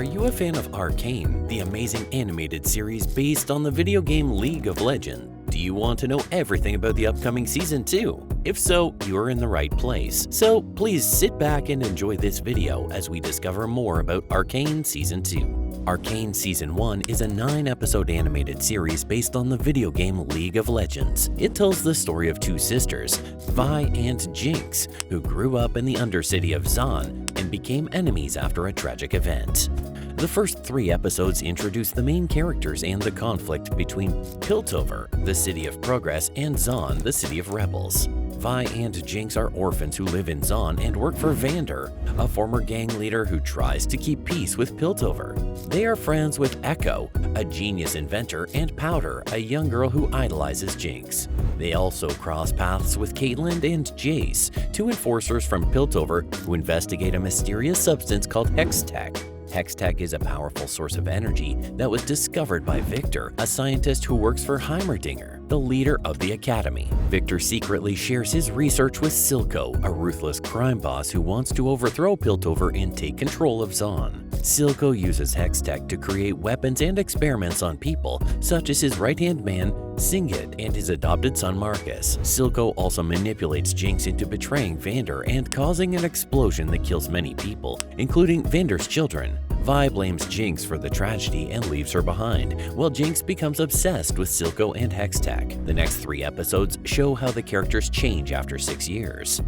Are you a fan of Arcane, the amazing animated series based on the video game League of Legends? Do you want to know everything about the upcoming Season 2? If so, you are in the right place. So please sit back and enjoy this video as we discover more about Arcane Season 2. Arcane Season 1 is a 9-episode animated series based on the video game League of Legends. It tells the story of two sisters, Vi and Jinx, who grew up in the undercity of Zon and became enemies after a tragic event. The first 3 episodes introduce the main characters and the conflict between Piltover, the city of progress, and Zon, the city of rebels. Vi and Jinx are orphans who live in Zon and work for Vander, a former gang leader who tries to keep peace with Piltover. They are friends with Echo, a genius inventor, and Powder, a young girl who idolizes Jinx. They also cross paths with Caitlyn and Jace, 2 enforcers from Piltover who investigate a mysterious substance called Hextech. Hextech is a powerful source of energy that was discovered by Victor, a scientist who works for Heimerdinger, the leader of the Academy. Victor secretly shares his research with Silco, a ruthless crime boss who wants to overthrow Piltover and take control of Zon. Silco uses Hextech to create weapons and experiments on people, such as his right-hand man, Singed, and his adopted son Marcus. Silco also manipulates Jinx into betraying Vander and causing an explosion that kills many people, including Vander's children. Vi blames Jinx for the tragedy and leaves her behind, while Jinx becomes obsessed with Silco and Hextech. The next 3 episodes show how the characters change after 6 years.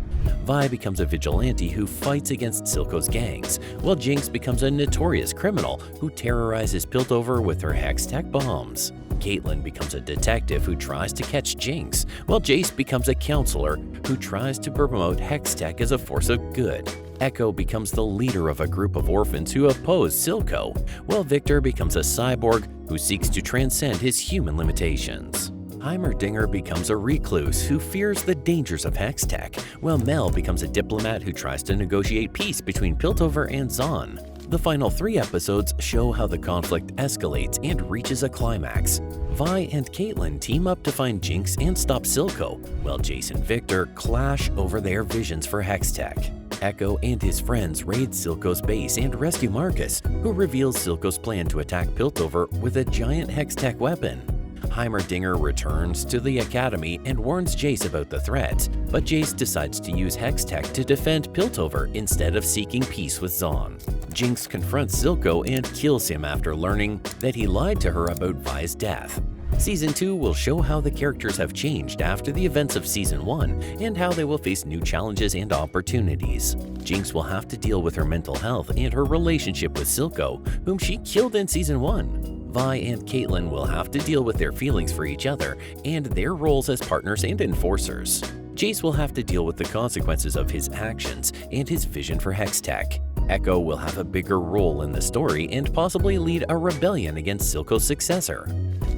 Vi becomes a vigilante who fights against Silco's gangs, while Jinx becomes a notorious criminal who terrorizes Piltover with her Hextech bombs. Caitlyn becomes a detective who tries to catch Jinx, while Jace becomes a counselor who tries to promote Hextech as a force of good. Echo becomes the leader of a group of orphans who oppose Silco, while Victor becomes a cyborg who seeks to transcend his human limitations. Heimerdinger becomes a recluse who fears the dangers of Hextech, while Mel becomes a diplomat who tries to negotiate peace between Piltover and Zon. The final 3 episodes show how the conflict escalates and reaches a climax. Vi and Caitlyn team up to find Jinx and stop Silco, while Jace and Victor clash over their visions for Hextech. Echo and his friends raid Silco's base and rescue Marcus, who reveals Silco's plan to attack Piltover with a giant Hextech weapon. Heimerdinger returns to the Academy and warns Jace about the threat, but Jace decides to use Hextech to defend Piltover instead of seeking peace with Zon. Jinx confronts Silco and kills him after learning that he lied to her about Vi's death. Season 2 will show how the characters have changed after the events of Season 1 and how they will face new challenges and opportunities. Jinx will have to deal with her mental health and her relationship with Silco, whom she killed in Season 1. Vi and Caitlyn will have to deal with their feelings for each other and their roles as partners and enforcers. Jace will have to deal with the consequences of his actions and his vision for Hextech. Echo will have a bigger role in the story and possibly lead a rebellion against Silco's successor.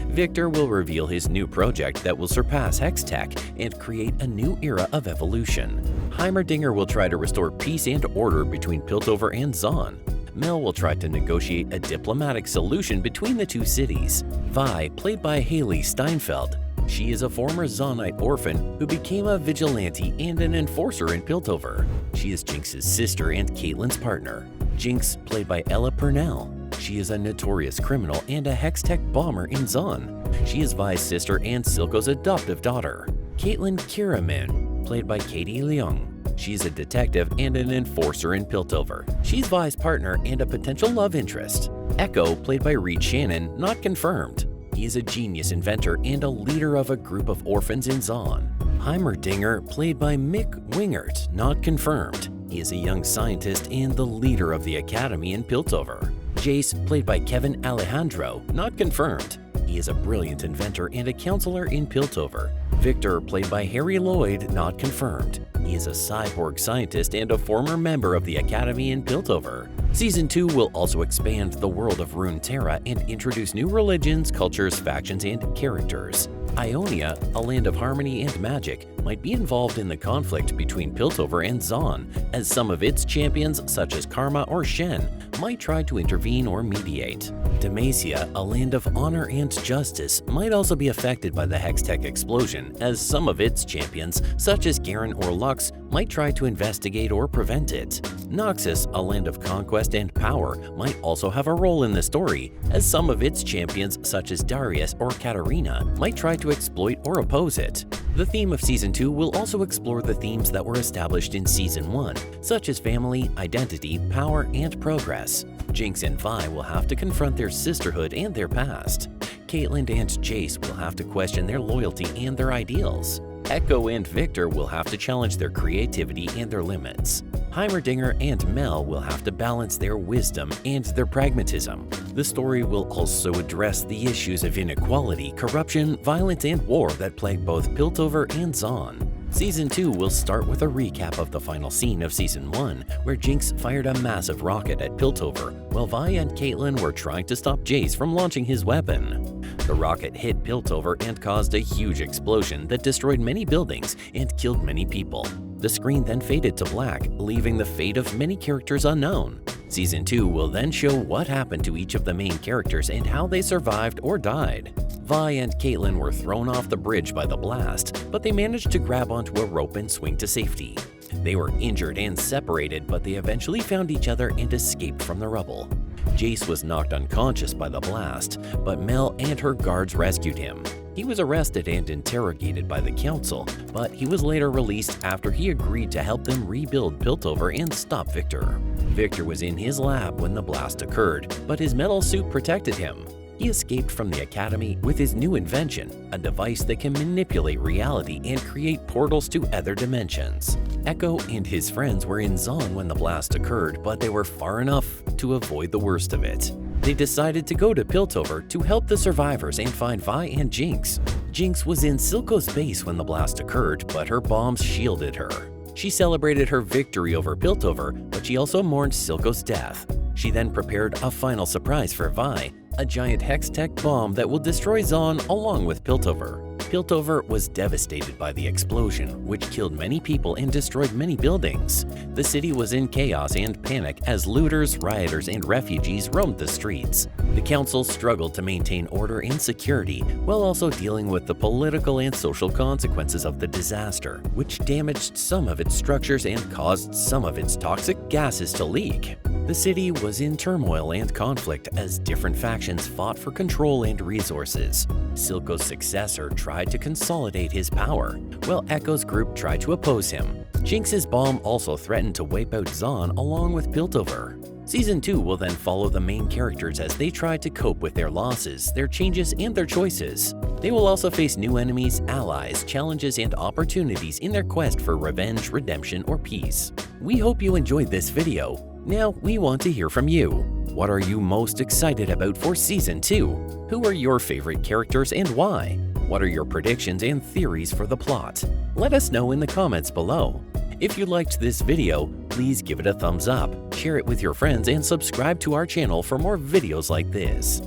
Victor will reveal his new project that will surpass Hextech and create a new era of evolution. Heimerdinger will try to restore peace and order between Piltover and Zon. Mel will try to negotiate a diplomatic solution between the 2 cities. Vi, played by Haley Steinfeld. She is a former Zonite orphan who became a vigilante and an enforcer in Piltover. She is Jinx's sister and Caitlyn's partner. Jinx, played by Ella Purnell. She is a notorious criminal and a Hextech bomber in Zon. She is Vi's sister and Silco's adoptive daughter. Caitlyn Kiramin, played by Katie Leung. She is a detective and an enforcer in Piltover. She's Vi's partner and a potential love interest. Echo, played by Reed Shannon, not confirmed. He is a genius inventor and a leader of a group of orphans in Zon. Heimerdinger, played by Mick Wingert, not confirmed. He is a young scientist and the leader of the Academy in Piltover. Jace, played by Kevin Alejandro, not confirmed. He is a brilliant inventor and a counselor in Piltover. Victor, played by Harry Lloyd, not confirmed. He is a cyborg scientist and a former member of the Academy in Piltover. Season 2 will also expand the world of Runeterra and introduce new religions, cultures, factions, and characters. Ionia, a land of harmony and magic, might be involved in the conflict between Piltover and Zon, as some of its champions, such as Karma or Shen, might try to intervene or mediate. Demacia, a land of honor and justice, might also be affected by the Hextech explosion, as some of its champions, such as Garen or Lux, might try to investigate or prevent it. Noxus, a land of conquest and power, might also have a role in the story, as some of its champions, such as Darius or Katarina, might try to exploit or oppose it. The theme of Season 2 will also explore the themes that were established in Season 1, such as family, identity, power, and progress. Jinx and Vi will have to confront their sisterhood and their past. Caitlyn and Jace will have to question their loyalty and their ideals. Echo and Victor will have to challenge their creativity and their limits. Heimerdinger and Mel will have to balance their wisdom and their pragmatism. The story will also address the issues of inequality, corruption, violence, and war that plague both Piltover and Zaun. Season 2 will start with a recap of the final scene of Season 1, where Jinx fired a massive rocket at Piltover, while Vi and Caitlyn were trying to stop Jace from launching his weapon. The rocket hit Piltover and caused a huge explosion that destroyed many buildings and killed many people. The screen then faded to black, leaving the fate of many characters unknown. Season 2 will then show what happened to each of the main characters and how they survived or died. Vi and Caitlyn were thrown off the bridge by the blast, but they managed to grab onto a rope and swing to safety. They were injured and separated, but they eventually found each other and escaped from the rubble. Jace was knocked unconscious by the blast, but Mel and her guards rescued him. He was arrested and interrogated by the council, but he was later released after he agreed to help them rebuild Piltover and stop Victor. Victor was in his lab when the blast occurred, but his metal suit protected him. He escaped from the academy with his new invention, a device that can manipulate reality and create portals to other dimensions. Echo and his friends were in Zaun when the blast occurred, but they were far enough to avoid the worst of it. They decided to go to Piltover to help the survivors and find Vi and Jinx. Jinx was in Silco's base when the blast occurred, but her bombs shielded her. She celebrated her victory over Piltover, but she also mourned Silco's death. She then prepared a final surprise for Vi, a giant Hextech bomb that will destroy Zaun along with Piltover. Piltover was devastated by the explosion, which killed many people and destroyed many buildings. The city was in chaos and panic as looters, rioters, and refugees roamed the streets. The council struggled to maintain order and security while also dealing with the political and social consequences of the disaster, which damaged some of its structures and caused some of its toxic gases to leak. The city was in turmoil and conflict as different factions fought for control and resources. Silco's successor tried to consolidate his power, while Echo's group tried to oppose him. Jinx's bomb also threatened to wipe out Zaun along with Piltover. Season 2 will then follow the main characters as they try to cope with their losses, their changes, and their choices. They will also face new enemies, allies, challenges, and opportunities in their quest for revenge, redemption, or peace. We hope you enjoyed this video. Now we want to hear from you. What are you most excited about for Season 2? Who are your favorite characters and why? What are your predictions and theories for the plot? Let us know in the comments below. If you liked this video, please give it a thumbs up, share it with your friends, and subscribe to our channel for more videos like this.